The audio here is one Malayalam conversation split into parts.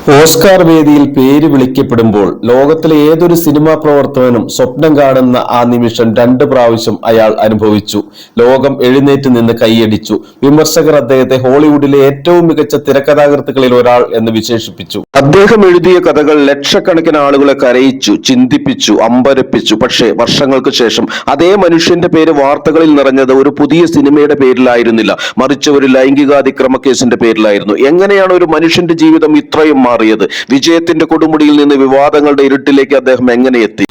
ഓസ്കാർ വേദിയിൽ പേര് വിളിക്കപ്പെടുമ്പോൾ ലോകത്തിലെ ഏതൊരു സിനിമാ പ്രവർത്തകനും സ്വപ്നം കാണുന്ന ആ നിമിഷം 2 പ്രാവശ്യം അയാൾ അനുഭവിച്ചു. ലോകം എഴുന്നേറ്റ് നിന്ന് കൈയടിച്ചു. വിമർശകർ അദ്ദേഹത്തെ ഹോളിവുഡിലെ ഏറ്റവും മികച്ച തിരക്കഥാകൃത്തുക്കളിൽ ഒരാൾ എന്ന് വിശേഷിപ്പിച്ചു. അദ്ദേഹം എഴുതിയ കഥകൾ ലക്ഷക്കണക്കിന് ആളുകളെ കരയിച്ചു, ചിന്തിപ്പിച്ചു, അമ്പരപ്പിച്ചു. പക്ഷേ വർഷങ്ങൾക്ക് ശേഷം അതേ മനുഷ്യന്റെ പേര് വാർത്തകളിൽ നിറഞ്ഞത് ഒരു പുതിയ സിനിമയുടെ പേരിലായിരുന്നില്ല, മറിച്ച് ഒരു ലൈംഗികാതിക്രമ കേസിന്റെ പേരിലായിരുന്നു. എങ്ങനെയാണ് ഒരു മനുഷ്യന്റെ ജീവിതം ഇത്രയും മാറിയത്? വിജയത്തിന്റെ കൊടുമുടിയിൽ നിന്ന് വിവാദങ്ങളുടെ ഇരുട്ടിലേക്ക് അദ്ദേഹം എങ്ങനെ എത്തി?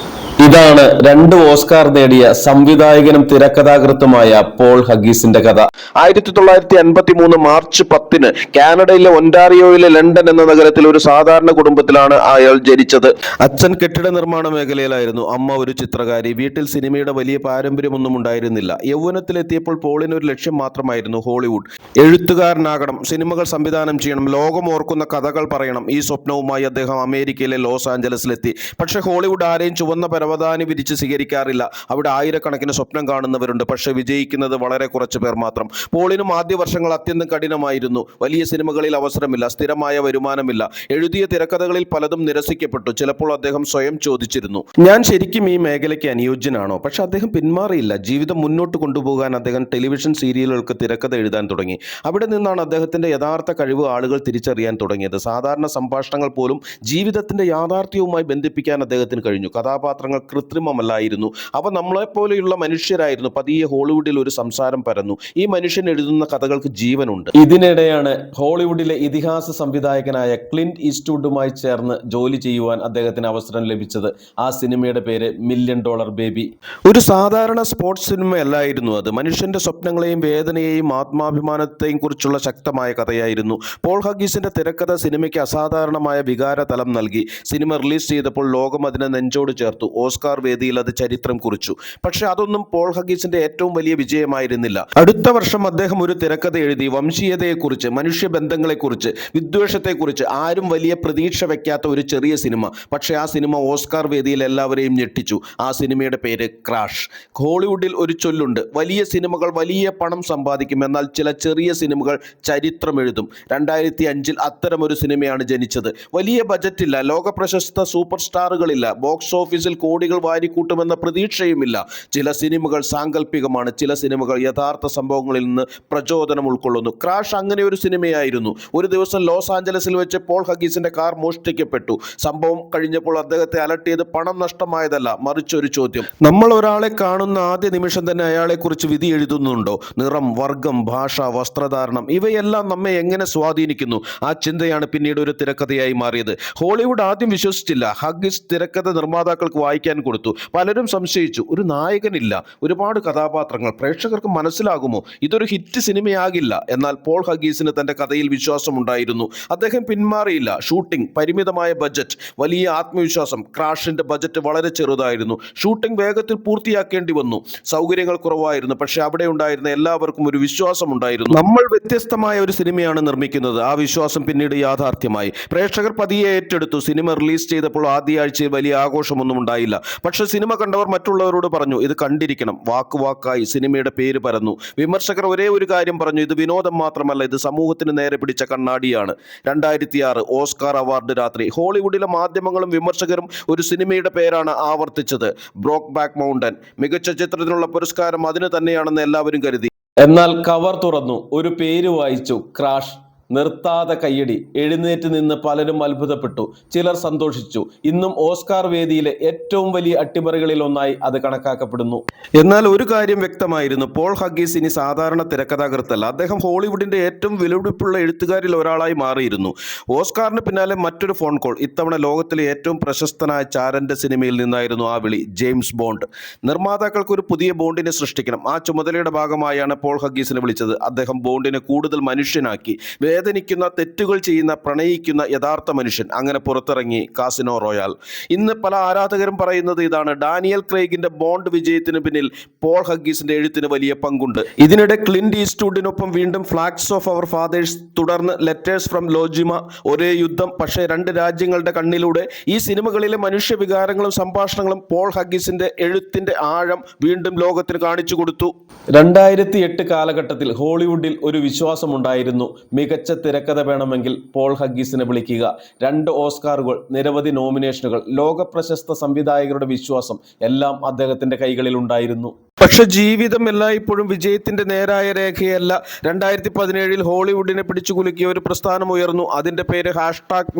ഇതാണ് 2 ഓസ്കാർ നേടിയ സംവിധായകനും തിരക്കഥാകൃത്തുമായ പോൾ ഹഗ്ഗീസിന്റെ കഥ. 1953 മാർച്ച് 10 കാനഡയിലെ ഒന്റാറിയോയിലെ ലണ്ടൻ എന്ന നഗരത്തിൽ ഒരു സാധാരണ കുടുംബത്തിലാണ് അയാൾ ജനിച്ചത്. അച്ഛൻ കെട്ടിട നിർമ്മാണ മേഖലയിലായിരുന്നു, അമ്മ ഒരു ചിത്രകാരി. വീട്ടിൽ സിനിമയുടെ വലിയ പാരമ്പര്യമൊന്നും ഉണ്ടായിരുന്നില്ല. യൗവനത്തിലെത്തിയപ്പോൾ പോളിന് ഒരു ലക്ഷ്യം മാത്രമായിരുന്നു: ഹോളിവുഡ്. എഴുത്തുകാരനാകണം, സിനിമകൾ സംവിധാനം ചെയ്യണം, ലോകം ഓർക്കുന്ന കഥകൾ പറയണം. ഈ സ്വപ്നവുമായി അദ്ദേഹം അമേരിക്കയിലെ ലോസ് ആഞ്ചലസിലെത്തി. പക്ഷേ ഹോളിവുഡ് ആരെയും ചുവന്ന പരവതാനി വിരിച്ച് സ്വീകരിക്കാറില്ല. അവിടെ ആയിരക്കണക്കിന് സ്വപ്നം കാണുന്നവരുണ്ട്, പക്ഷേ വിജയിക്കുന്നത് വളരെ കുറച്ച് പേർ മാത്രം. പോളിനും ആദ്യ വർഷങ്ങൾ അത്യന്തം കഠിനമായിരുന്നു. വലിയ സിനിമകളിൽ അവസരമില്ല, സ്ഥിരമായ വരുമാനമില്ല. എഴുതിയ തിരക്കഥകളിൽ പലതും നിരസിക്കപ്പെട്ടു. ചിലപ്പോൾ അദ്ദേഹം സ്വയം ചോദിച്ചിരുന്നു, ഞാൻ ശരിക്കും ഈ മേഖലയ്ക്ക് അനുയോജ്യനാണോ? പക്ഷെ അദ്ദേഹം പിന്മാറിയില്ല. ജീവിതം മുന്നോട്ട് കൊണ്ടുപോകാൻ അദ്ദേഹം ടെലിവിഷൻ സീരിയലുകൾക്ക് തിരക്കഥ എഴുതാൻ തുടങ്ങി. അവിടെ നിന്നാണ് അദ്ദേഹത്തിന്റെ യഥാർത്ഥ കഴിവ് ആളുകൾ തിരിച്ചറിയാൻ തുടങ്ങിയത്. സാധാരണ സംഭാഷണങ്ങൾ പോലും ജീവിതത്തിന്റെ യാഥാർത്ഥ്യവുമായി ബന്ധിപ്പിക്കാൻ അദ്ദേഹത്തിന് കഴിഞ്ഞു. കഥാപാത്രങ്ങൾ കൃത്രിമമല്ലായിരുന്നു, അവ നമ്മളെപ്പോലെയുള്ള മനുഷ്യരായിരുന്നു. പതിയെ ഹോളിവുഡിൽ ഒരു സംസാരം പരന്നു: ഈ മനുഷ്യൻ എഴുതുന്ന കഥകൾക്ക് ജീവനുണ്ട്. ഇതിനിടെയാണ് ഹോളിവുഡിലെ ഇതിഹാസ സംവിധായകനായ ക്ലിന്റ് ഈസ്റ്റ്വുഡുമായി ചേർന്ന് ജോലി ചെയ്യുവാൻ അദ്ദേഹത്തിന് അവസരം ലഭിച്ചത്. ആ സിനിമയുടെ പേര് $1 മില്യൺ ബേബി. ഒരു സാധാരണ സ്പോർട്സ് സിനിമയല്ലായിരുന്നു അത്. മനുഷ്യന്റെ സ്വപ്നങ്ങളെയും വേദനയെയും ആത്മാഭിമാനത്തെയും കുറിച്ചുള്ള ശക്തമായ കഥയായിരുന്നു. പോൾ ഹഗ്ഗീസിന്റെ തിരക്കഥ സിനിമയ്ക്ക് അസാധാരണമായ വികാര തലം നൽകി. സിനിമ റിലീസ് ചെയ്തപ്പോൾ ലോകം അതിനെ നെഞ്ചോട് ചേർത്തു. ഓസ്കാർ വേദിയിൽ അത് ചരിത്രം കുറിച്ചു. പക്ഷെ അതൊന്നും പോൾ ഹഗ്ഗീസിന്റെ ഏറ്റവും വലിയ വിജയമായിരുന്നില്ല. അടുത്ത വർഷം അദ്ദേഹം ഒരു തിരക്കഥ എഴുതി, വംശീയതയെക്കുറിച്ച്, മനുഷ്യബന്ധങ്ങളെക്കുറിച്ച്, വിദ്വേഷത്തെക്കുറിച്ച്. ആരും വലിയ പ്രതീക്ഷ വയ്ക്കാത്ത ഒരു ചെറിയ സിനിമ. പക്ഷേ ആ സിനിമ ഓസ്കാർ വേദിയിൽ എല്ലാവരെയും ഞെട്ടിച്ചു. ആ സിനിമയുടെ പേര് ക്രാഷ്. ഹോളിവുഡിൽ ഒരു ചൊല്ലുണ്ട്: വലിയ സിനിമകൾ വലിയ പണം സമ്പാദിക്കും, എന്നാൽ ചില ചെറിയ സിനിമകൾ ചരിത്രം എഴുതും. 2005 അത്തരമൊരു സിനിമയാണ് ജനിച്ചത്. വലിയ ബജറ്റില്ല, ലോകപ്രശസ്ത സൂപ്പർ സ്റ്റാറുകളില്ല, ബോക്സ് ഓഫീസിൽ കോടികൾ വാരിക്കൂട്ടുമെന്ന പ്രതീക്ഷയുമില്ല. ചില സിനിമകൾ സാങ്കല്പികമാണ്, ചില സിനിമകൾ യഥാർത്ഥ സംഭവങ്ങളിൽ നിന്ന് പ്രചോദനം ഉൾക്കൊള്ളുന്നു. ക്രാഷ് അങ്ങനെ ഒരു സിനിമയായിരുന്നു. ഒരു ദിവസം ലോസ് ആഞ്ചലസിൽ വെച്ച് പോൾ ഹഗ്ഗീസിന്റെ കാർ മോഷ്ടിക്കപ്പെട്ടു. സംഭവം കഴിഞ്ഞപ്പോൾ അദ്ദേഹത്തെ അലട്ടിയത് പണം നഷ്ടമായതല്ല, മറിച്ചൊരു ചോദ്യം: നമ്മൾ ഒരാളെ കാണുന്ന ആദ്യ നിമിഷം തന്നെ അയാളെക്കുറിച്ച് വിധി എഴുതുന്നുണ്ടോ? നിറം, വർഗം, ഭാഷ, വസ്ത്രധാരണം, ഇവയെല്ലാം നമ്മെ എങ്ങനെ സ്വാധീനിക്കുന്നു? ആ ചിന്തയാണ് പിന്നീട് ഒരു തിരക്കഥയായി മാറിയത്. ഹോളിവുഡ് ആദ്യം വിശ്വസിച്ചില്ല. ഹഗ്ഗീസ് തിരക്കഥ നിർമ്മാതാക്കൾക്ക് വായിക്കാൻ കൊടുത്തു. പലരും സംശയിച്ചു: ഒരു നായകനില്ല, ഒരുപാട് കഥാപാത്രങ്ങൾ, പ്രേക്ഷകർക്ക് മനസ്സിലാകുമോ? ഇതൊരു ഹിറ്റ് സിനിമയാകില്ല. എന്നാൽ പോൾ ഹഗ്ഗീസിന് തന്റെ കഥയിൽ വിശ്വാസമുണ്ടായിരുന്നു. അദ്ദേഹം പിന്മാറിയില്ല. ഷൂട്ടിംഗ്, പരിമിതമായ ബജറ്റ്, വലിയ ആത്മവിശ്വാസം. ക്രാഷിന്റെ ബജറ്റ് വളരെ ചെറുതായിരുന്നു. ഷൂട്ടിംഗ് വേഗത്തിൽ പൂർത്തിയാക്കേണ്ടി വന്നു. സൗകര്യങ്ങൾ കുറവായിരുന്നു. പക്ഷെ അവിടെ ഉണ്ടായിരുന്ന എല്ലാവർക്കും ഒരു വിശ്വാസമുണ്ടായിരുന്നു: നമ്മൾ വ്യത്യസ്തമായ ഒരു സിനിമയാണ് നിർമ്മിക്കുന്നത്. ആ വിശ്വാസം പിന്നീട് യാഥാർത്ഥ്യമായി. പ്രേക്ഷകർ പതിയെ ഏറ്റെടുത്തു. സിനിമ റിലീസ് ചെയ്തപ്പോൾ ആദ്യ ആഴ്ചയിൽ വലിയ ആഘോഷമൊന്നും ഉണ്ടായില്ല. പക്ഷെ സിനിമ കണ്ടവർ മറ്റുള്ളവരോട് പറഞ്ഞു: ഇത് കണ്ടിരിക്കണം. വാക്കുവാക്കായി സിനിമയുടെ പേര് പരന്നു. വിമർശകർ ഒരേ ഒരു കാര്യം പറഞ്ഞു: ഇത് വിനോദം മാത്രമല്ല, ഇത് സമൂഹത്തിന് നേരെ പിടിച്ച കണ്ണാടിയാണ്. 2006 ഓസ്കാർ അവാർഡ് രാത്രി. ഹോളിവുഡിലെ മാധ്യമങ്ങളും വിമർശകരും ഒരു സിനിമയുടെ പേരാണ് ആവർത്തിച്ചത്: ബ്രോക്ക് ബാക്ക് മൗണ്ടൻ. മികച്ച ചിത്രത്തിനുള്ള പുരസ്കാരം അതിന് തന്നെയാണെന്ന് എല്ലാവരും കരുതി. എന്നാൽ കവർ തുറന്നു, ഒരു പേര് വായിച്ചു: ക്രാഷ്. നിർത്താതെ കയ്യടി. എഴുന്നേറ്റ് നിന്ന് പലരും അത്ഭുതപ്പെട്ടു, ചിലർ സന്തോഷിച്ചു. ഇന്നും ഓസ്കാർ വേദിയിലെ ഏറ്റവും വലിയ അട്ടിമറികളിൽ ഒന്നായി അത് കണക്കാക്കപ്പെടുന്നു. എന്നാൽ ഒരു കാര്യം വ്യക്തമായിരുന്നു: പോൾ ഹഗ്ഗീസ് ഇനി സാധാരണ തിരക്കഥാകൃത്തല്ല. അദ്ദേഹം ഹോളിവുഡിന്റെ ഏറ്റവും വിലപിടിപ്പുള്ള എഴുത്തുകാരിൽ ഒരാളായി മാറിയിരുന്നു. ഓസ്കാറിന് പിന്നാലെ മറ്റൊരു ഫോൺ കോൾ. ഇത്തവണ ലോകത്തിലെ ഏറ്റവും പ്രശസ്തനായ ചാരന്റെ സിനിമയിൽ നിന്നായിരുന്നു ആ വിളി: ജെയിംസ് ബോണ്ട്. നിർമ്മാതാക്കൾക്ക് ഒരു പുതിയ ബോണ്ടിനെ സൃഷ്ടിക്കണം. ആ ചുമതലയുടെ ഭാഗമായാണ് പോൾ ഹഗ്ഗീസിനെ വിളിച്ചത്. അദ്ദേഹം ബോണ്ടിനെ കൂടുതൽ മനുഷ്യനാക്കി. വേദനിക്കുന്ന, തെറ്റുകൾ ചെയ്യുന്ന, പ്രണയിക്കുന്ന യഥാർത്ഥ മനുഷ്യൻ. അങ്ങനെ പുറത്തിറങ്ങി കാസിനോ റോയാൽ. ഇന്ന് പല ആരാധകരും പറയുന്നത് ഇതാണ്: ഡാനിയൽ ക്രെയ്ഗിന്റെ ബോണ്ട് വിജയത്തിന് പിന്നിൽ പോൾ ഹഗ്ഗീസിന്റെ എഴുത്തിന് വലിയ പങ്കുണ്ട്. ഇതിനിടെ ക്ലിന്റ് ഈസ്റ്റ്വുഡിനൊപ്പം വീണ്ടും ഫ്ലാഗ്സ് ഓഫ് അവർ ഫാദേഴ്സ്, തുടർന്ന് ലെറ്റേഴ്സ് ഫ്രം ലോജിമ, ഒരേ യുദ്ധം, പക്ഷേ 2 രാജ്യങ്ങളുടെ കണ്ണിലൂടെ. ഈ സിനിമകളിലെ മനുഷ്യവികാരങ്ങളും സംഭാഷണങ്ങളും പോൾ ഹഗ്ഗീസിന്റെ എഴുത്തിന്റെ ആഴം വീണ്ടും ലോകത്തിന് കാണിച്ചു കൊടുത്തു. 2008 കാലഘട്ടത്തിൽ ഹോളിവുഡിൽ ഒരു വിശ്വാസമുണ്ടായിരുന്നു: മികച്ച തിരക്കഥ വേണമെങ്കിൽ പോൾ ഹഗ്ഗീസിനെ വിളിക്കുക. 2 ഓസ്കാറുകൾ, നിരവധി നോമിനേഷനുകൾ, ലോക പ്രശസ്ത സംവിധായകരുടെ വിശ്വാസം എല്ലാം അദ്ദേഹത്തിന്റെ കൈകളിൽ ഉണ്ടായിരുന്നു. പക്ഷെ ജീവിതം എല്ലായ്പ്പോഴും വിജയത്തിന്റെ നേരായ രേഖയല്ല. 2017 ഹോളിവുഡിനെ പിടിച്ചുകുലുക്കിയ ഒരു പ്രസ്ഥാനം ഉയർന്നു. അതിന്റെ പേര്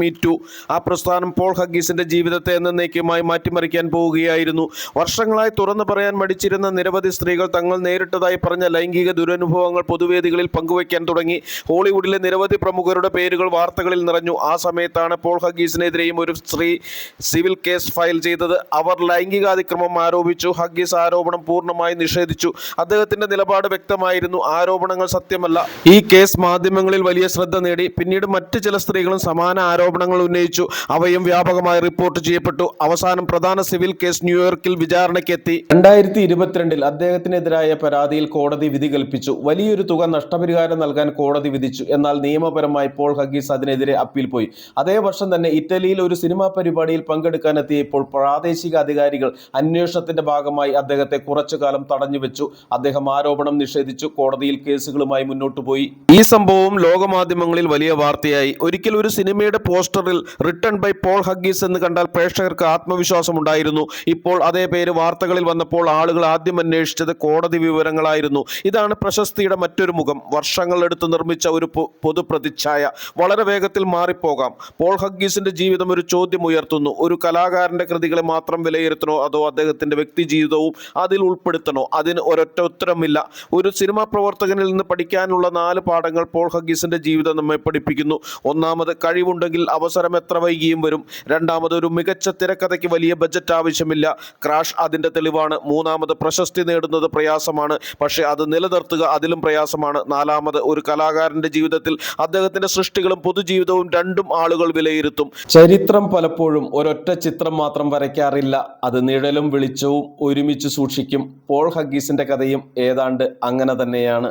#MeToo. ആ പ്രസ്ഥാനം പോൾ ഹഗ്ഗീസിന്റെ ജീവിതത്തെ എന്നേക്കുമായി മാറ്റിമറിക്കാൻ പോവുകയായിരുന്നു. വർഷങ്ങളായി തുറന്നു പറയാൻ മടിച്ചിരുന്ന നിരവധി സ്ത്രീകൾ തങ്ങൾ നേരിട്ടതായി പറഞ്ഞ ലൈംഗിക ദുരനുഭവങ്ങൾ പൊതുവേദികളിൽ പങ്കുവയ്ക്കാൻ തുടങ്ങി. ഹോളിവുഡിലെ നിരവധി പ്രമുഖരുടെ പേരുകൾ വാർത്തകളിൽ നിറഞ്ഞു. ആ സമയത്താണ് പോൾ ഹഗ്ഗീസിനെതിരെയും ഒരു സ്ത്രീ സിവിൽ കേസ് ഫയൽ ചെയ്തത്. അവർ ലൈംഗികാതിക്രമം ആരോപിച്ചു. ഹഗ്ഗീസ് ആരോപണം പൂർണ്ണമായി നിഷേധിച്ചു. അദ്ദേഹത്തിന്റെ നിലപാട് വ്യക്തമായിരുന്നു, ആരോപണങ്ങൾ സത്യമല്ല. ഈ കേസ് മാധ്യമങ്ങളിൽ വലിയ ശ്രദ്ധ നേടി. പിന്നീട് മറ്റ് ചില സ്ത്രീകളും സമാന ആരോപണങ്ങൾ ഉന്നയിച്ചു. അവയും വ്യാപകമായി റിപ്പോർട്ട് ചെയ്യപ്പെട്ടു. അവസാനം പ്രധാന സിവിൽ കേസ് ന്യൂയോർക്കിൽ വിചാരണയ്ക്കെത്തി. 2022 അദ്ദേഹത്തിനെതിരായ പരാതിയിൽ കോടതി വിധി കൽപ്പിച്ചു. വലിയൊരു തുക നഷ്ടപരിഹാരം നൽകാൻ കോടതി വിധിച്ചു. എന്നാൽ നിയമപരമായി പോൾ ഹഗ്ഗീസ് അതിനെതിരെ അപ്പീൽ പോയി. അതേ വർഷം തന്നെ ഇറ്റലിയിൽ ഒരു സിനിമാ പരിപാടിയിൽ പങ്കെടുക്കാനെത്തിയപ്പോൾ പ്രാദേശിക അധികാരികൾ അന്വേഷണത്തിന്റെ ഭാഗമായി അദ്ദേഹത്തെ കുറച്ചു കാലം തടഞ്ഞുവെച്ചു. അദ്ദേഹം ആരോപണം നിഷേധിച്ചു. കോടതിയിൽ കേസുകളുമായി മുന്നോട്ടു പോയി. ഈ സംഭവം ലോകമാധ്യമങ്ങളിൽ വലിയ വാർത്തയായി. ഒരിക്കൽ ഒരു സിനിമയുടെ പോസ്റ്ററിൽ റിട്ടൺ ബൈ പോൾ ഹഗ്ഗീസ് എന്ന് കണ്ടാൽ പ്രേക്ഷകർക്ക് ആത്മവിശ്വാസം ഉണ്ടായിരുന്നു. ഇപ്പോൾ അതേ പേര് വാർത്തകളിൽ വന്നപ്പോൾ ആളുകൾ ആദ്യം അന്വേഷിച്ചത് കോടതി വിവരങ്ങളായിരുന്നു. ഇതാണ് പ്രശസ്തിയുടെ മറ്റൊരു മുഖം. വർഷങ്ങളെടുത്ത് നിർമ്മിച്ച ഒരു പൊതുപ്രതിച്ഛായ വളരെ വേഗത്തിൽ മാറിപ്പോകാം. പോൾ ഹഗ്ഗീസിന്റെ ജീവിതം ഒരു ചോദ്യം ഉയർത്തുന്നു. ഒരു കലാകാരന്റെ കൃതികളെ മാത്രം വിലയിരുത്തണോ, അതോ അദ്ദേഹത്തിന്റെ വ്യക്തി ജീവിതവും അതിൽ ഉൾപ്പെടുത്തണോ? അതിന് ഒരൊറ്റ ഉത്തരമില്ല. ഒരു സിനിമാ പ്രവർത്തകനിൽ നിന്ന് പഠിക്കാനുള്ള 4 പാഠങ്ങൾ പോൾ ഹഗ്ഗീസിന്റെ ജീവിതം നമ്മെ പഠിപ്പിക്കുന്നു. ഒന്നാമത്, കഴിവുണ്ടെങ്കിൽ അവസരം എത്ര വൈകിയും വരും. രണ്ടാമത്, ഒരു മികച്ച തിരക്കഥയ്ക്ക് വലിയ ബജറ്റ് ആവശ്യമില്ല. ക്രാഷ് അതിന്റെ തെളിവാണ്. മൂന്നാമത്, പ്രശസ്തി നേടുന്നത് പ്രയാസമാണ്, പക്ഷേ അത് നിലനിർത്തുക അതിലും പ്രയാസമാണ്. നാലാമത്, ഒരു കലാകാരന്റെ ജീവിതത്തിൽ അദ്ദേഹത്തിന്റെ സൃഷ്ടികളും പൊതുജീവിതവും രണ്ടും ആളുകൾ വിലയിരുത്തും. ചരിത്രം പലപ്പോഴും ഒരൊറ്റ ചിത്രം മാത്രം വരയ്ക്കാറില്ല. അത് നിഴലും വെളിച്ചവും ഒരുമിച്ച് സൂക്ഷിക്കും. പോൾ ഹഗ്ഗീസിന്റെ കഥയും ഏതാണ്ട് അങ്ങനെ തന്നെയാണ്.